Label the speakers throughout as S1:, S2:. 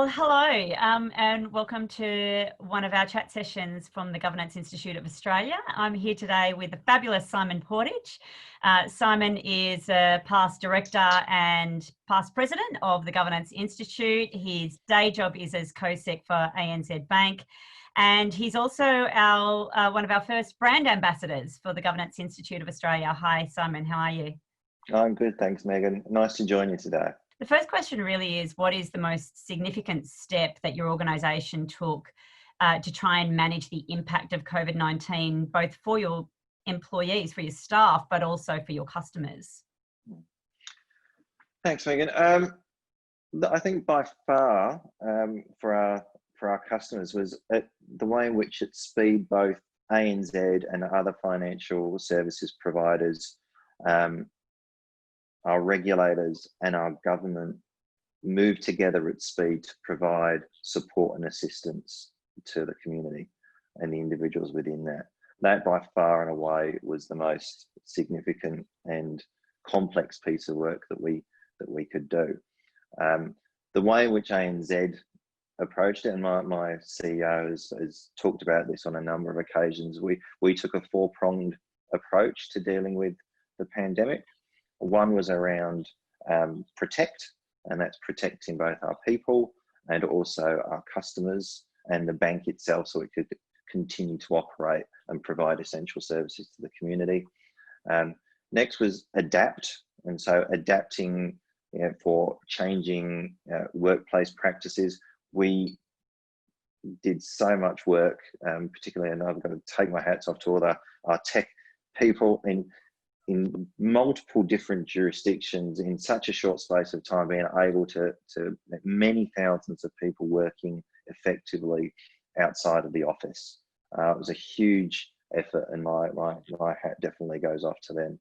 S1: Well, hello, and welcome to one of our chat sessions from the Governance Institute of Australia. I'm here today with the fabulous Simon Pordage. Simon is a past director and past president of the Governance Institute. His day job is as co-sec for ANZ Bank. And he's also one of our first brand ambassadors for the Governance Institute of Australia. Hi, Simon, how are you?
S2: I'm good, thanks, Megan. Nice to join you today.
S1: The first question really is, what is the most significant step that your organisation took to try and manage the impact of COVID-19, both for your employees, for your staff, but also for your customers?
S2: Thanks, Megan. I think by far for our customers was the way in which it speed both ANZ and other financial services providers, our regulators and our government move together at speed to provide support and assistance to the community and the individuals within that. That by far and away was the most significant and complex piece of work that we could do. The way in which ANZ approached it, and my CEO has talked about this on a number of occasions, we took a four-pronged approach to dealing with the pandemic. One was around protect, and that's protecting both our people and also our customers and the bank itself, so it could continue to operate and provide essential services to the community. Next was adapt, and so adapting for changing workplace practices. We did so much work, particularly, and I've got to take my hats off to all our tech people in multiple different jurisdictions in such a short space of time, being able to many thousands of people working effectively outside of the office. It was a huge effort, and my hat definitely goes off to them.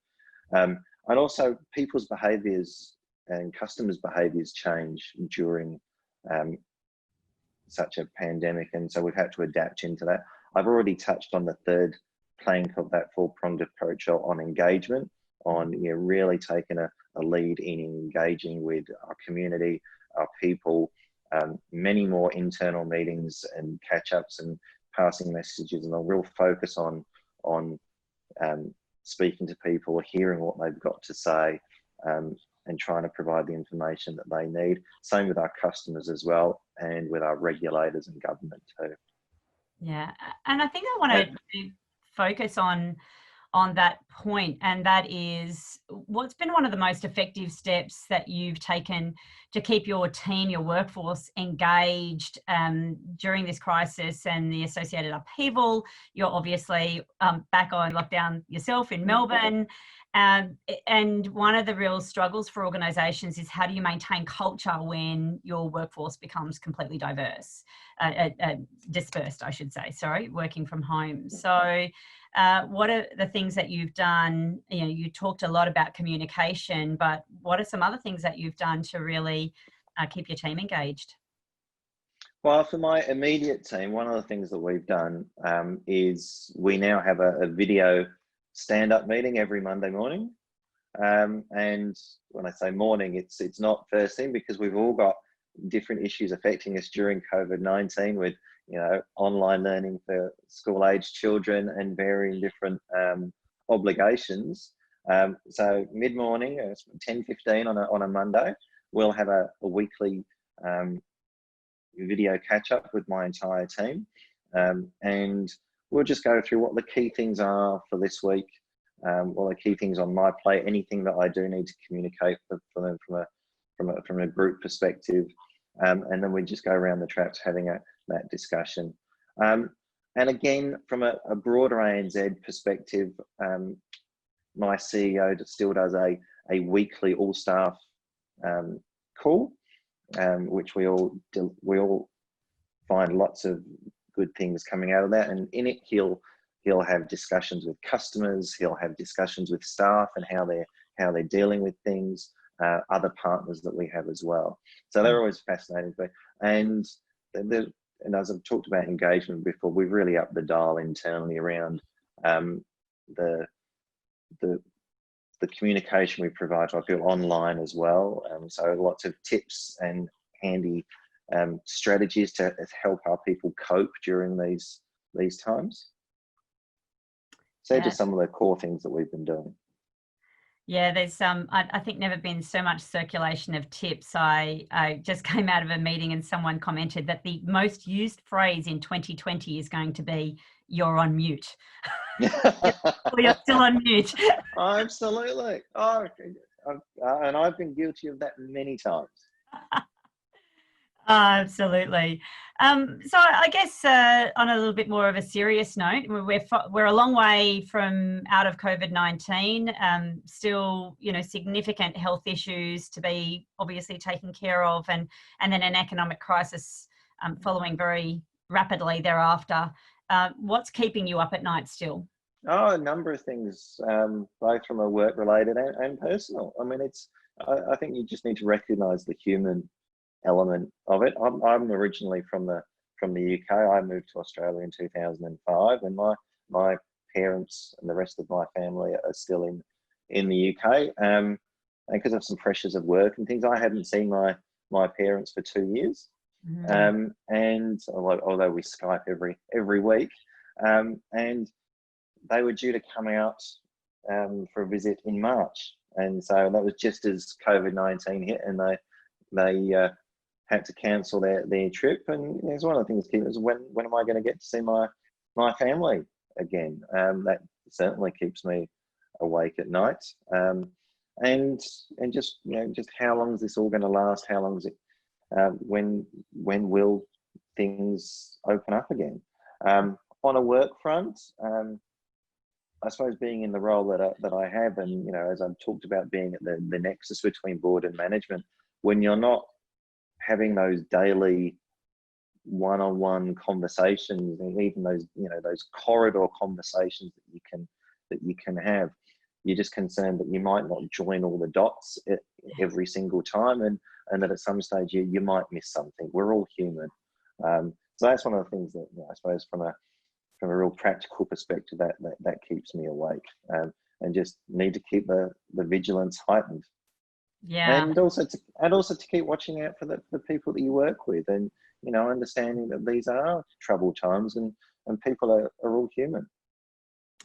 S2: And also people's behaviours and customers' behaviours change during such a pandemic, and so we've had to adapt into that. I've already touched on the third plank of that four-pronged approach on engagement, on really taking a lead in engaging with our community, our people, many more internal meetings and catch-ups and passing messages, and a real focus on speaking to people, hearing what they've got to say, and trying to provide the information that they need. Same with our customers as well, and with our regulators and government too.
S1: Yeah, and I think I want to focus on that point, and that is what's been one of the most effective steps that you've taken to keep your team, your workforce engaged during this crisis and the associated upheaval. You're obviously back on lockdown yourself in Melbourne, and one of the real struggles for organisations is how do you maintain culture when your workforce becomes completely dispersed, I should say, sorry, working from home. So what are the things that you've done? You talked a lot about communication, but what are some other things that you've done to really keep your team engaged?
S2: Well, for my immediate team, one of the things that we've done is we now have a video stand-up meeting every Monday morning. And when I say morning, it's not first thing, because we've all got different issues affecting us during COVID-19 with online learning for school-aged children and varying different obligations. So mid-morning, 10:15 on a Monday, we'll have a weekly video catch-up with my entire team, and we'll just go through what the key things are for this week, what the key things on my plate, anything that I do need to communicate for them from a group perspective, and then we just go around the traps having that discussion. And again, from a broader ANZ perspective, my CEO still does a weekly all-staff call, which we all find lots of good things coming out of that, and in it he'll have discussions with customers, he'll have discussions with staff and how they're dealing with things, other partners that we have as well. So they're always fascinating. And as I've talked about engagement before, we've really upped the dial internally around the communication we provide to our people online as well. So lots of tips and handy strategies to help our people cope during these times. So just some of the core things that we've been doing.
S1: Yeah, there's I think never been so much circulation of tips. I just came out of a meeting and someone commented that the most used phrase in 2020 is going to be, "You're on mute." Or you're still on mute.
S2: Absolutely. Oh, and I've been guilty of that many times.
S1: Absolutely. So I guess on a little bit more of a serious note, we're a long way from out of COVID-19. Still, significant health issues to be obviously taken care of, and then an economic crisis following very rapidly thereafter. What's keeping you up at night still?
S2: Oh, a number of things, both from a work-related and personal. I mean, I think you just need to recognise the human element of it. I'm originally from the UK. I moved to Australia in 2005, and my parents and the rest of my family are still in the UK. And because of some pressures of work and things, I hadn't seen my parents for 2 years.
S1: Mm.
S2: And although we Skype every week, and they were due to come out for a visit in March, and so that was just as COVID-19 hit, and they had to cancel their trip. And it's one of the things is when am I going to get to see my family again? That certainly keeps me awake at night. And just just how long is this all going to last? How long is it? When will things open up again? On a work front, I suppose being in the role that I have, and as I've talked about, being at the nexus between board and management, when you're not having those daily one-on-one conversations, and even those those corridor conversations that you can have, you're just concerned that you might not join all the dots every single time, and that at some stage you might miss something. We're all human. So that's one of the things that I suppose from a real practical perspective that keeps me awake, and just need to keep the vigilance heightened.
S1: Yeah.
S2: And also to keep watching out for the people that you work with, and understanding that these are troubled times, and people are all human.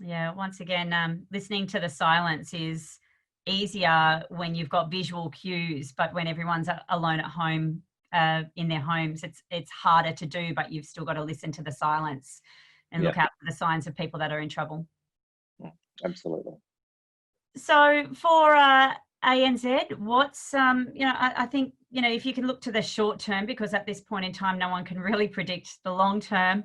S1: Yeah, once again, listening to the silence is easier when you've got visual cues, but when everyone's alone at home in their homes, it's harder to do, but you've still got to listen to the silence and look out for the signs of people that are in trouble.
S2: Absolutely.
S1: So for ANZ, what's I think if you can look to the short term, because at this point in time no one can really predict the long term.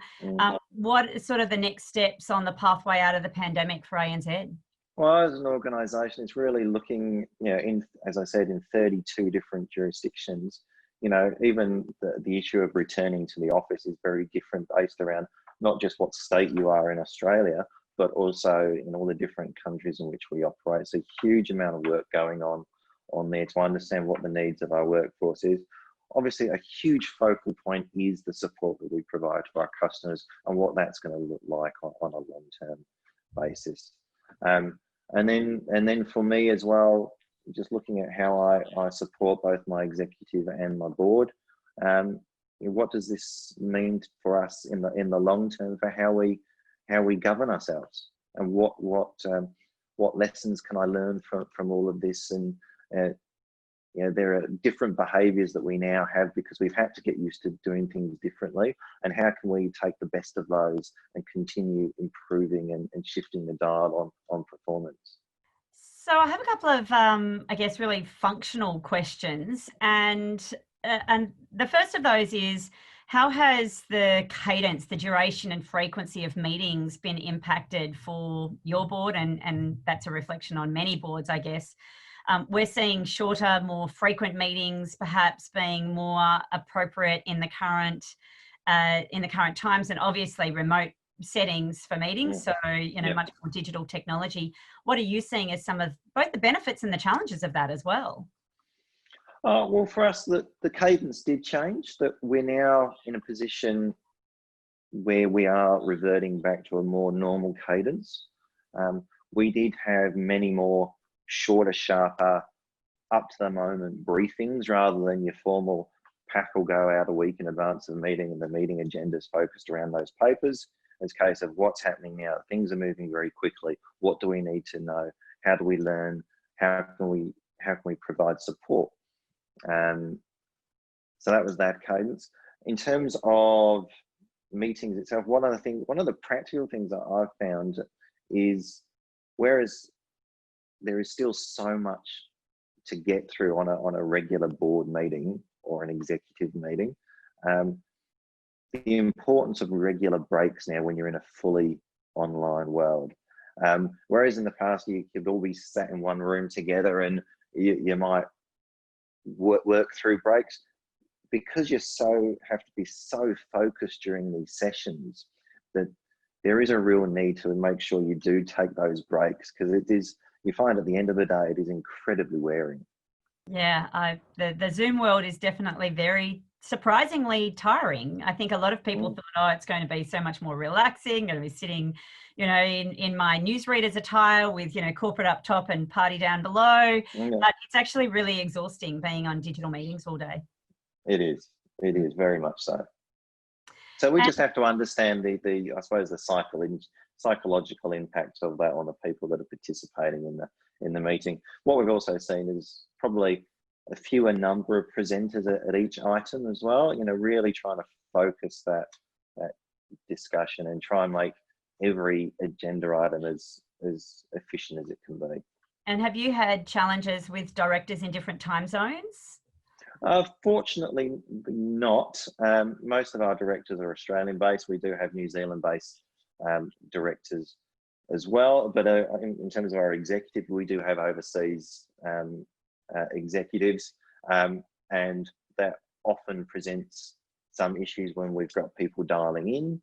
S1: What is sort of the next steps on the pathway out of the pandemic for ANZ?
S2: Well, as an organisation, it's really looking, as I said, in 32 different jurisdictions. Even the issue of returning to the office is very different, based around not just what state you are in Australia, but also in all the different countries in which we operate. So a huge amount of work going on there to understand what the needs of our workforce is. Obviously, a huge focal point is the support that we provide to our customers, and what that's going to look like on a long-term basis. And then for me as well, just looking at how I support both my executive and my board. What does this mean for us in the long term for how we govern ourselves, and what lessons can I learn from all of this? And there are different behaviours that we now have because we've had to get used to doing things differently, and how can we take the best of those and continue improving and shifting the dial on performance?
S1: So I have a couple of, I guess, really functional questions, and the first of those is, how has the cadence, the duration and frequency of meetings been impacted for your board? And that's a reflection on many boards, I guess. We're seeing shorter, more frequent meetings, perhaps being more appropriate in the current times, and obviously remote settings for meetings. So, much more digital technology. What are you seeing as some of both the benefits and the challenges of that as well?
S2: Well, for us, the cadence did change. That we're now in a position where we are reverting back to a more normal cadence. We did have many more shorter, sharper, up to the moment briefings rather than your formal pack will go out a week in advance of the meeting, and the meeting agenda is focused around those papers. It's a case of what's happening now. Things are moving very quickly. What do we need to know? How do we learn? How can we provide support? So that was that cadence. In terms of meetings itself, one of the practical things that I've found is, whereas there is still so much to get through on a regular board meeting or an executive meeting, the importance of regular breaks now when you're in a fully online world. Whereas in the past you could all be sat in one room together and you might work through breaks, because you have to be so focused during these sessions, that there is a real need to make sure you do take those breaks, because you find at the end of the day it is incredibly wearing.
S1: Yeah, the Zoom world is definitely very surprisingly tiring. I think a lot of people thought, oh, it's going to be so much more relaxing. I'm going to be sitting, in my newsreader's attire with, corporate up top and party down below.
S2: Yeah.
S1: But it's actually really exhausting being on digital meetings all day.
S2: It is very much so. So we just have to understand the I suppose the psychological impact of that on the people that are participating in the meeting. What we've also seen is probably a fewer number of presenters at each item as well. Really trying to focus that discussion and try and make every agenda item as efficient as it can be.
S1: And have you had challenges with directors in different time zones?
S2: Fortunately not. Most of our directors are Australian based. We do have New Zealand based directors as well, but in terms of our executive, we do have overseas executives, and that often presents some issues when we've got people dialing in,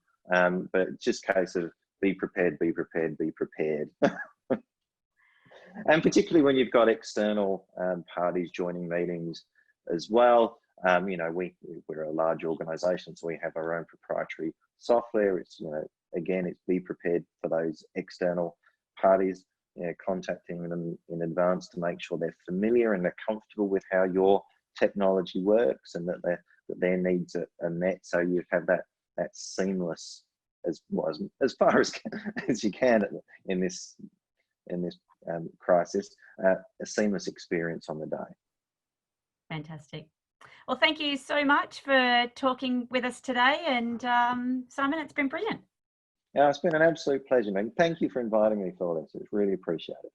S2: but it's just a case of be prepared, be prepared, be prepared. And particularly when you've got external parties joining meetings as well. We're a large organisation, so we have our own proprietary software. It's, again, it's be prepared for those external parties, contacting them in advance to make sure they're familiar and they're comfortable with how your technology works, and that their needs are met. So you have that seamless, as far as you can in this crisis, a seamless experience on the day.
S1: Fantastic. Well, thank you so much for talking with us today. And Simon, it's been brilliant.
S2: Yeah, it's been an absolute pleasure, man. Thank you for inviting me for this. It's really appreciated.